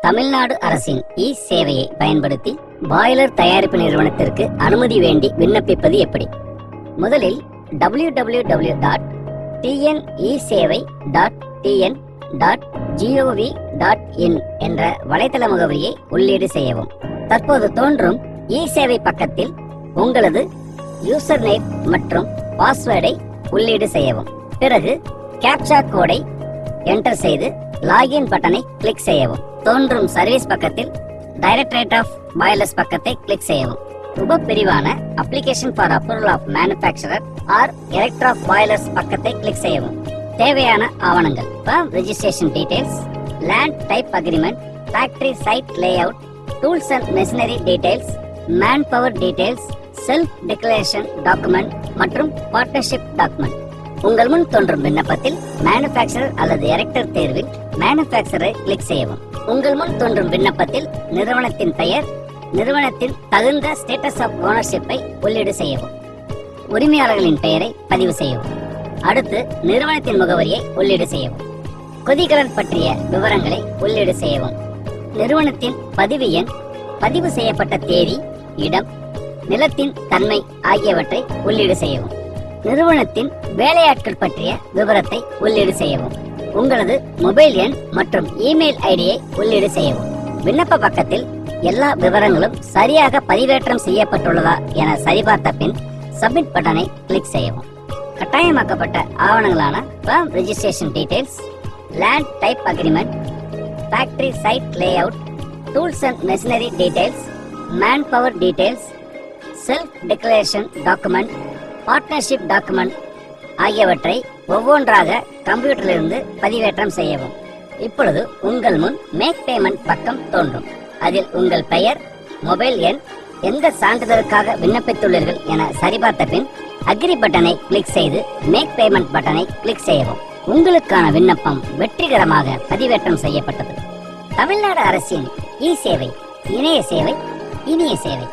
தமிழ்நாடு அரசின் இ சேவையை பயன்படுத்தி பாய்லர் தயாரிப்பு நிறுவனத்திற்கு அனுமதி வேண்டி விண்ணப்பிப்பது எப்படி? முதலில் www.teesevai.tn.gov.in என்ற வலைத்தள முகவரியை உள்ளீடு செய்யவும். தற்போது தோன்றும் இ சேவை பக்கத்தில் உங்களது யூசர் நேம் மற்றும் பாஸ்வேர்டை உள்ளீடு செய்யவும். பிறகு கேப்சா கோடை என்டர் செய்து லாகின் பட்டனை கிளிக் செய்யவும். தோன்றும் சர்வீஸ் பக்கத்தில் டைரக்டரேட் ஆஃப் பாய்லர்ஸ் பக்கத்தை கிளிக் செய்யவும். உப பிரிவான application for approval of manufacturer or erector of boilers பக்கத்தை கிளிக் செய்யவும். தேவையான ஆவணங்கள்: registration details, land type agreement, factory site layout, tools and machinery details, manpower details, self declaration document மற்றும் partnership document. உங்கள் முன் தோன்றும் விண்ணப்பத்தில் மேனுஃபேக்சரர் அல்லது எரெக்டர் தேர்வில் மேனுஃபேக்சரரை கிளிக் செய்யவும். உங்கள் முன் தோன்றும் விண்ணப்பத்தில் நிறுவனத்தின் பெயர், நிறுவனத்தின் தகுந்த ஸ்டேட்டஸ் ஆஃப் ஓனர்ஷிப்பை உள்ளீடு செய்யவும். உரிமையாளர்களின் பெயரை பதிவு செய்யவும். அடுத்து நிறுவனத்தின் முகவரியை உள்ளீடு செய்யவும். கொதிகலன் பற்றிய விவரங்களை உள்ளீடு செய்யவும். நிறுவனத்தின் பதிவு எண், பதிவு செய்யப்பட்ட தேதி, இடம், நிலத்தின் தன்மை ஆகியவற்றை உள்ளீடு செய்யவும். நிறுவனத்தின் வேலையாட்கள் பற்றிய விவரத்தை உள்ளீடு செய்யவும். உங்களது மொபைல் எண் மற்றும் இமெயில் ஐடியை உள்ளீடு செய்யவும். விண்ணப்ப பக்கத்தில் எல்லா விவரங்களும் சரியாக பதிவேற்றம் செய்யப்பட்டுள்ளதா என சரிபார்த்த பின் சப்மிட் பட்டனை கிளிக் செய்யவும். கட்டாயமாக்கப்பட்ட ஆவணங்களான registration details, land type agreement, factory site layout, tools and machinery details, manpower details, self declaration document, partnership document ஆகியவற்றை ஒவ்வொன்றாக கம்ப்யூட்டரிலிருந்து பதிவேற்றம் செய்யவும். இப்பொழுது உங்கள் முன் மேக் பேமெண்ட் பக்கம் தோன்றும். அதில் உங்கள் பெயர், மொபைல் எண், எந்த சான்றிதழுக்காக விண்ணப்பித்துள்ளீர்கள் என சரிபார்த்த பின் அக்ரி பட்டனை கிளிக் செய்து மேக் பேமெண்ட் பட்டனை கிளிக் செய்யவும். உங்களுக்கான விண்ணப்பம் வெற்றிகரமாக பதிவேற்றம் செய்யப்பட்டது. தமிழ்நாடு அரசின் இ சேவை, இணைய சேவை, இனிய சேவை.